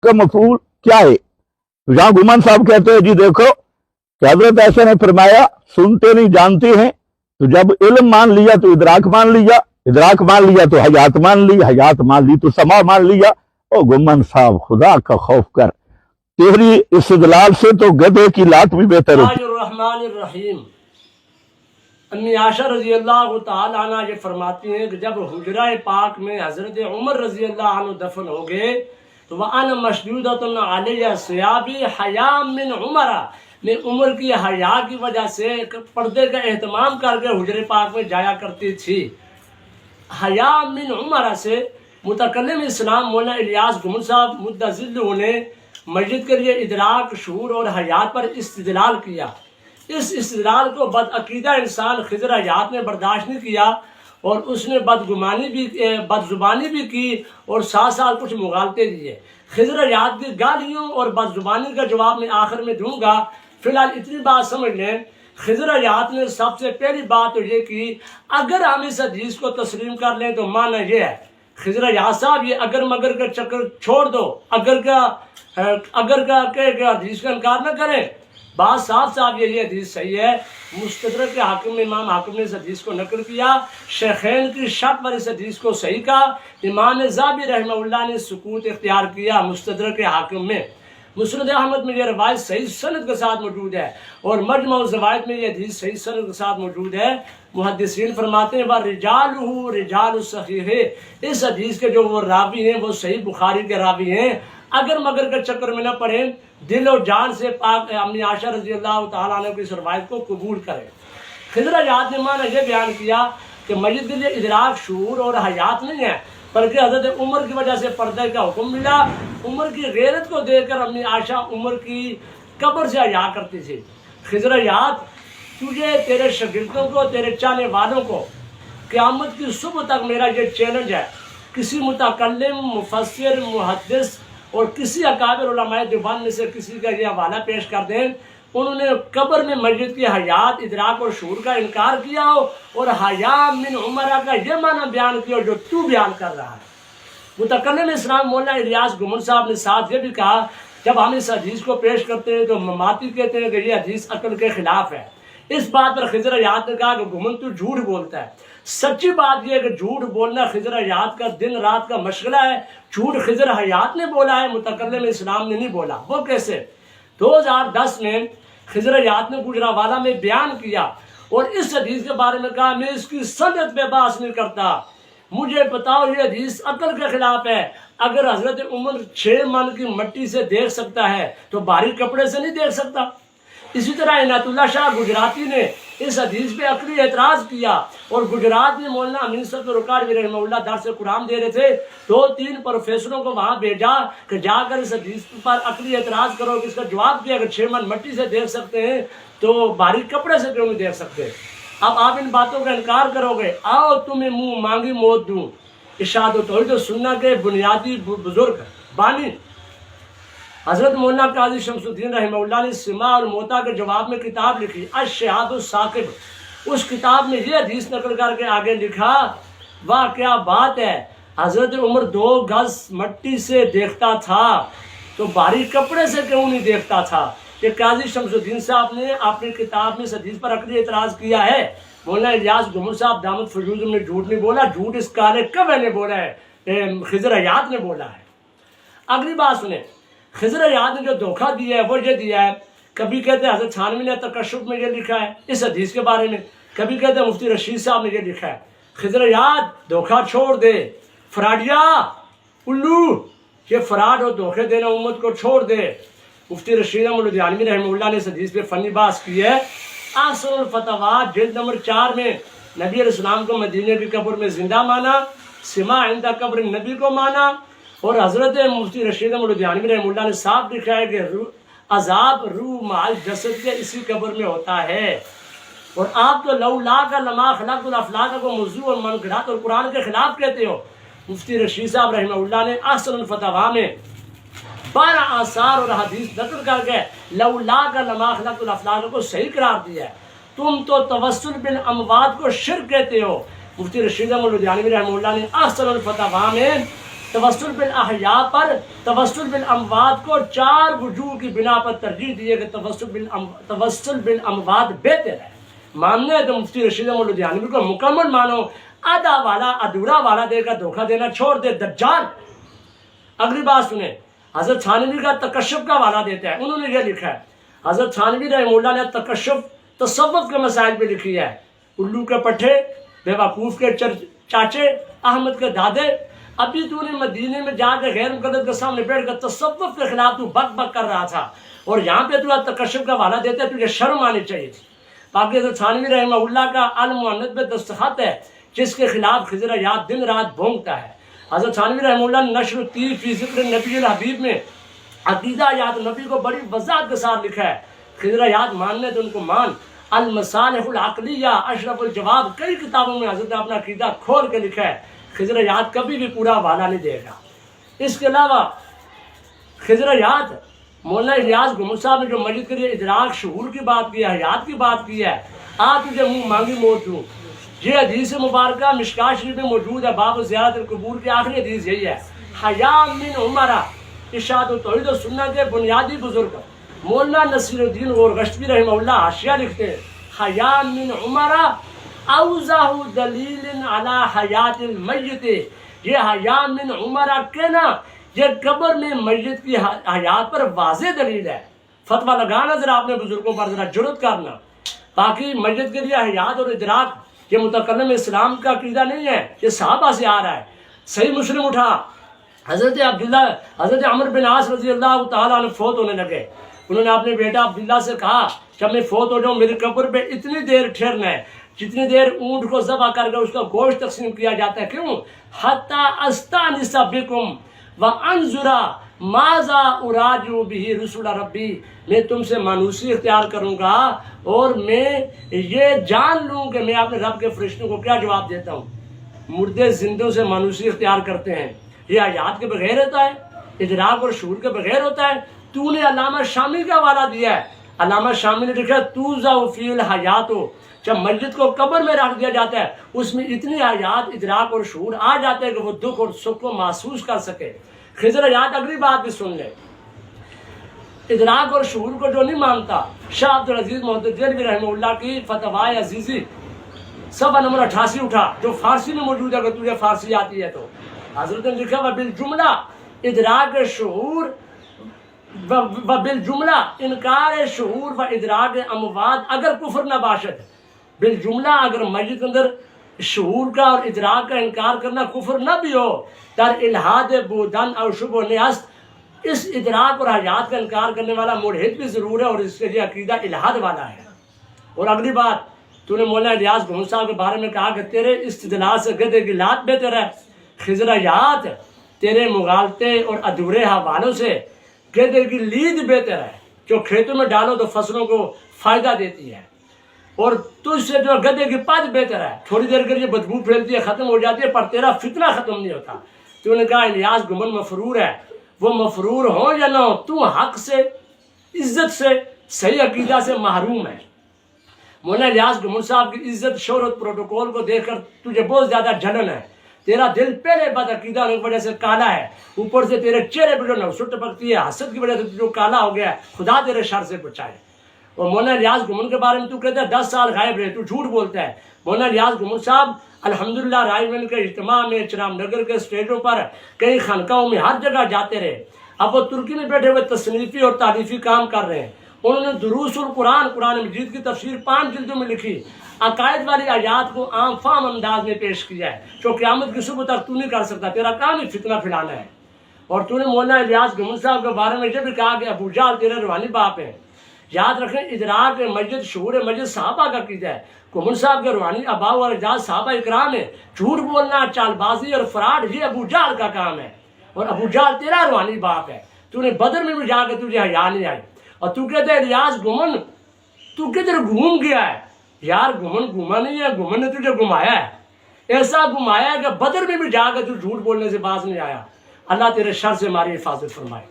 का मफूल क्या है? तो जहां गुमान साहब कहते हैं जी देखो कि हजरत ऐसा ने फरमाया सुनते नहीं जानते हैं, तो जब इल्म मान लिया तो इदराक मान लिया, इदराक मान लिया तो हयात मान ली, हयात मान ली तो समा मान लिया। और गुमान साहब खुदा का खौफ कर, तेरी इस्तदलाल से तो गधे की लात भी बेहतर होती। रहमान अम्मी आशा रजी अल्लाह तआला अन्हा ये फरमाती हैं कि जब हुजरा पाक में हजरत उमर रजी अल्लाह अन्हु दफन हो गए तो वह अन मशदूदतुन अलैया सियाबी हया मिन उमरा, मैं उमर की हया की वजह से पर्दे का एहतमाम करके हुजरे पाक में जाया करती थी। हया मिन उमरा से मुतकल्लिम इस्लाम मौलाना इलियास गुमन साहब मुद्दज़िल्लुहु ने मस्जिद के लिए इदराक, शूर और हयात पर इस्तिदलाल किया। इस इस्तिदलाल को बदअकीदा इंसान खिज़र हयात ने बर्दाश्त नहीं किया और उसने बदजुबानी भी की और साथ साथ कुछ मुगालते दिए। खिज़र हयात की गालियों और बदजुबानी का जवाब मैं आखिर में दूंगा। फिलहाल इतनी बात समझ लें, खिज़र हयात ने सबसे पहली बात तो ये की, अगर हम इस हदीस को तस्लीम कर लें तो माना ये है, खिज़र हयात साहब ये अगर मगर का चक्कर छोड़ दो, अगर का हदीस का इनकार न करें। बात साफ साफ ये हदीस सही है। मुस्तदरक के हाकिम में इमाम हाकिम ने इस हदीस को नकल किया, शेखैन की शर्त पर इस हदीस को सही कहा। इमाम ज़ाबी रहमहुल्लाह ने सुकूत इख्तियार किया मुस्तदरक के हाकिम में। मुस्नद अहमद में यह रवायत सही सनद के साथ मौजूद है और मजमा ज़वाइद में यह हदीस सही सनद के साथ मौजूद है। मुहद्दिसीन फरमाते हैं वह रिजालुहु रिजालु सहीह, इस हदीस के जो वो रावी हैं वो सही बुखारी के रावी हैं। अगर मगर के चक्कर में न पड़े, दिल और जान से पाक अम्मी आशा रज़ी अल्लाह तआला अन्हा की इस रवायत को कबूल करें। खिज़र हयात ने माना यह बयान किया कि मस्जिद के लिए इदराक, शूर और हयात नहीं है, बल्कि हज़रत उमर की वजह से पर्दे का हुक्म मिला। उमर की गैरत को देखकर अम्मी आशा उमर की कब्र से हया करती थी। खिज़र हयात, तुझे, तेरे शागिर्दों को, तेरे चाहने वालों को क़यामत की सुबह तक मेरा ये चैलेंज है, किसी मुतकल्लिम, मुफस्सिर, मुहद्दिस और किसी अकाबिर उलमाए देवबंद में से किसी का ये हवाला पेश कर दें, उन्होंने कब्र में मस्जिद की हयात, इदराक और शूर का इनकार किया हो और हया मिन उमरा का ये माना बयान किया जो तू बयान कर रहा है। मुतकल्लिम इस्लाम मौलाना इलियास गुमन साहब ने साथ ये भी कहा, जब हम इस हदीस को पेश करते हैं तो ममाती कहते हैं कि ये हदीस अक्ल के खिलाफ है। इस बात पर खिज़र हयात ने कहा कि गुमन तू झूठ बोलता है। सच्ची बात यह है कि झूठ बोलना खिज़र हयात का दिन रात का मशगला है। झूठ खिज़र हयात ने बोला है, मुतकल्लिम इस्लाम ने नहीं बोला। वो कैसे? 2010 में खिज़र हयात ने गुजरावाला में बयान किया और इस हदीस के बारे में कहा, मैं इसकी सनद पे बात नहीं करता, मुझे बताओ ये हदीस अकल के खिलाफ है। अगर हजरत उमर 6 मन की मट्टी से देख सकता है तो बारीक कपड़े से नहीं देख सकता। इसी तरह इनायतुल्लाह शाह गुजराती ने इस हदीस पे अकली एतराज़ किया और गुजरात में मौलाना अमीन सफ़ी रुकानी रहमहुल्लाह दर्स कुरान दे रहे थे। 2-3 प्रोफेसरों को वहाँ भेजा कि जाकर इस हदीस पर अकली एतराज़ करो। इसका जवाब दिया कि 6 मन मट्टी से देख सकते हैं तो बारीक कपड़े से क्यों नहीं देख सकते। अब आप इन बातों का इनकार करोगे, आओ तुम्हें मुँह मांगी मौत दूँ। इरशाद व तौहीद व सुन्नत के बुनियादी बुजुर्ग बानी हज़रत मौलाना काजी शमसुद्दीन रहमहुल्लाह ने सिमा और मोता के जवाब में किताब लिखी अश-शहादुस साकिब। उस किताब में ये हदीस नकल करके आगे लिखा, वाह क्या बात है, हज़रत उमर 2 गज मट्टी से देखता था तो बारीक कपड़े से क्यों नहीं देखता था। ये काजी शमसुद्दीन साहब ने अपनी किताब में इस हदीस पर अकली एतराज़ किया है। मौलाना इलियास गुमन साहब दामद फजूल ने झूठ नहीं बोला, झूठ इस काले कब्र ने बोला है, खिज़र हयात ने बोला है। अगली बात सुने, खिज़र हयात ने जो धोखा दिया है वो ये दिया है, कभी कहते हैं हज़रत थानवी ने तकशुफ में ये लिखा है इस हदीस के बारे में, कभी कहते हैं मुफ्ती रशीद साहब ने ये लिखा है। खिज़र हयात धोखा छोड़ दे, फराडिया उल्लू, ये फराड और धोखे देना उम्मत को छोड़ दे। मुफ्ती रशीद लुधियानवी रहमहुल्लाह ने इस हदीस पे फनी बात की है। अहसनुल फतवा जिल्द नंबर 4 में नबी अलैहिस्सलाम को मदीने की कब्र में जिंदा माना, सिमा इंदा कब्र नबी को माना और हज़रत मुफ्ती रशीद लुधियानवी रहमहुल्लाह ने साफ लिखा है कि अजाब रूह माल जसद के इसी कब्र में होता है। और आप तो लौला का लमा खलक़तुल अफ़लाक को मौज़ू और मनकरात और कुरान के खिलाफ कहते हो। मुफ्ती रशीद साहब रहमहुल्लाह ने अहसनुल फतवा में 12 आसार और हदीस नकल करके लौला का लमा खलक़तुल अफ़लाक को सही करार दिया है। तुम तो तवस्सुल बिल अमवात को शिर्क कहते हो। मुफ्ती रशीद लुधियानवी रहमहुल्लाह ने अहसनुल फतवा में तवस्सुल बिल अहया पर तवस्सुल बिल अमवात को 4 वजूह की बिना पर तरजीह दी है कि तवस्सुल बिल अमवात बेहतर है। मानने है तो मुफ्ती रशीद अहमद लुधियानवी को मुकम्मल मानो, आधा वाला अधूरा वाला देकर धोखा देना छोड़ दे दज्जाल। अगली बात सुने, हजरत थानवी का तकश्शुफ का वाला देता है, उन्होंने ये लिखा है, हजरत थानवी रहमतुल्लाह ने तकश्शुफ तसव्वुफ के मसाइल पे लिखी है। उल्लू के पट्टे, बेवकूफ़ के चाचे, अहमद के दादे, अभी तूने मदीने में जाकर गैर मुक़द्दस के सामने बैठ कर तसव्वुफ के खिलाफ तू बक बक कर रहा था और यहाँ पे तू तकश्शुफ का वाला देता है, तुझे शर्म आनी चाहिए थी। बाकी हज़रत थानवी रहमतुल्लाह का अल-मुअन्नद में दस्तखत है जिसके खिलाफ खिज़र हयात दिन रात भोंकता है। हज़रत थानवी रहमतुल्लाह ने नश्र 30 फ़ी ज़िक्र नबी हबीब में अक़ीदा याद नबी को बड़ी वज़ाहत के साथ लिखा है। खिज़र हयात मानने तो उनको मान, अल-मसालिहुल अक़लिया, अशरफुल जवाब, कई किताबों में हज़रत ने अपना अक़ीदा खोल के लिखा है। खिज़र हयात कभी भी पूरा वाला नहीं देगा। इसके अलावा खिज़र हयात मौलाना इलियास गुमर साहब ने जो मस्जिद के लिए इदराक शऊर की बात की है, हयात की बात की है, आ तुझे मुँह मांगी मौत दूँ, ये हदीस मुबारक मिशकात शरीफ में मौजूद है। बाब ज़ियारत कबूर की आखिरी हदीस यही है, हया मिन उमरा, इरशाद व तौहीद व सुन्नत के बुनियादी बुजुर्ग मौलाना नसीरुद्दीन गोरगश्ती रहमतुल्लाह हाशिया लिखते हैं, हया मिन उमरा औज़ाहु दलील अला हयातिल मय्यत, ये हया मिन उमरा के ना ये कब्र में मस्जिद की हयात पर वाज़ेह दलील है। फतवा लगाना जरा अपने बुजुर्गों पर, जरा जुर्रत करना। बाकी मस्जिद के लिए हयात और इदराक ये मुतकल्लिम इस्लाम का अक़ीदा नहीं है, ये सहाबा से आ रहा है। सही मुस्लिम उठा, हज़रत अमर बिन आस रज़ी अल्लाह तआला अन्हु फौत होने लगे। उन्होंने अपने बेटा अब्दुल्ला से कहा, जब मैं फौत हो जाऊँ मेरी कब्र पे इतनी देर ठहरना है जितनी देर ऊँट को ज़बह करके उसका गोश्त तकसीम किया जाता है। क्यों? हत्ता अस्तानिसा बिकुम व अनजुरा माज़ा उराजु बिही रसूल रब्बी, मैं तुमसे मानूसी इख्तियार करूँगा और मैं ये जान लूँ कि मैं अपने रब के फरिश्तों को क्या जवाब देता हूँ। मुर्दे जिंदों से मानूसी इख्तियार करते हैं, ये आयात के बगैर होता है, इदराक और शऊर के बगैर होता है। तूने अल्लामा शामी का हवाला दिया है, अल्लामा शामी ने लिखा तूज़ा फ़ील हयातो, जब मस्जिद को कब्र में रख दिया जाता है उसमें इतनी हयात, इदराक और शऊर आ जाते हैं कि वो दुख और सुख को महसूस कर सके। खिज़र हयात अगली बात भी सुन ले, इदराक और शऊर को जो नहीं मानता, शाह अब्दुल अजीज मोहतज़िली रहमतुल्लाह की फतवाए अजीज़ी सफ़ा नंबर 88 उठा, जो फारसी में मौजूद है, अगर तुझे फारसी आती है तो। हज़रत ने लिखा व बिल जुमला इदराक शऊर व बिल जुमला इनकार शऊर व इदराक अमवात अगर कुफर न बाशद, बिल जुमला अगर मस्जिद के अंदर शऊर का और इदराक का इनकार करना कुफर न भी हो, तर इल्हाद बुदन और शुभ नेहस्त, इस इदराक और हयात का इनकार करने वाला मुल्हिद भी ज़रूर है और इसके लिए अकीदा इल्हाद वाला है। और अगली बात, तूने मौलाना इलियास गुमर साहब के बारे में कहा कि तेरे इस्तिदलाल से गधे की लात बेहतर है। खिज़र हयात तेरे मुगालते और अधूरे हवालों से गधे की लीद बेहतर है, जो खेतों में डालो तो फसलों को फ़ायदा देती है, और तुझसे जो गधे की पद बेहतर है, थोड़ी देर के लिए बदबू फैलती है, ख़त्म हो जाती है, पर तेरा फितना ख़त्म नहीं होता। तूने कहा इलियास गुमर मफरूर है, वो मफरूर हो या ना हो, तू हक से, इज्जत से, सही अकीदा से महरूम है। मौलाना इलियास गुमर साहब की इज्जत, शोहरत, प्रोटोकॉल को देखकर तुझे बहुत ज़्यादा जलन है। तेरा दिल पहले बदअकीदा होने की वजह से काला है, ऊपर से तेरे चेहरे पर जो नफसत टपकती है, हसद की वजह से जो काला हो गया है, खुदा तेरे शर से बचाए। और मौलाना इलियास गुमर के बारे में तू कहता है 10 साल गायब रहे, तू झूठ बोलता है। मौलाना इलियास गुमर साहब अल्हम्दुलिल्लाह रायगंज के इज्तिमा में, चरामनगर के स्टेजों पर, कई खानकाओं में, हर जगह जाते रहे। अब वो तुर्की में बैठे हुए तसनीफी और तारीफी काम कर रहे हैं। उन्होंने दुरूसुल कुरान, कुरान मजीद की तफसीर 5 जिल्दों में लिखी, अकायद वाली आयात को आम फाम अंदाज में पेश किया है, जो क़यामत की सुबह तक तू नहीं कर सकता, तेरा काम ही फितना फैलाना है। और तूने मौलाना इलियास गुमर साहब के बारे में ये भी कहा कि अबू जहल तेरे रूहानी बाप है। याद रखें, इदराक मस्जिद, शऊर मस्जिद सहाबा का कीदा है। गुमर साहब के रूहानी अबा और अजदाद सहाबा इकराम है। झूठ बोलना, चालबाजी और फ्रॉड ये अबू जहल का काम है, और अबू जहल तेरा रूहानी बाप है। तूने बदर में भी जाकर तुझे हया नहीं आई, और तू कहते है इलियास गुमन तू किधर घूम गया है। यार गुमन घूमा नहीं है, गुमन ने तुझे घुमाया है, ऐसा घुमाया है कि बदर में भी जाकर तू झूठ बोलने से बाज नहीं आया। अल्लाह तेरे शर से हमारी हिफाजत फरमाए।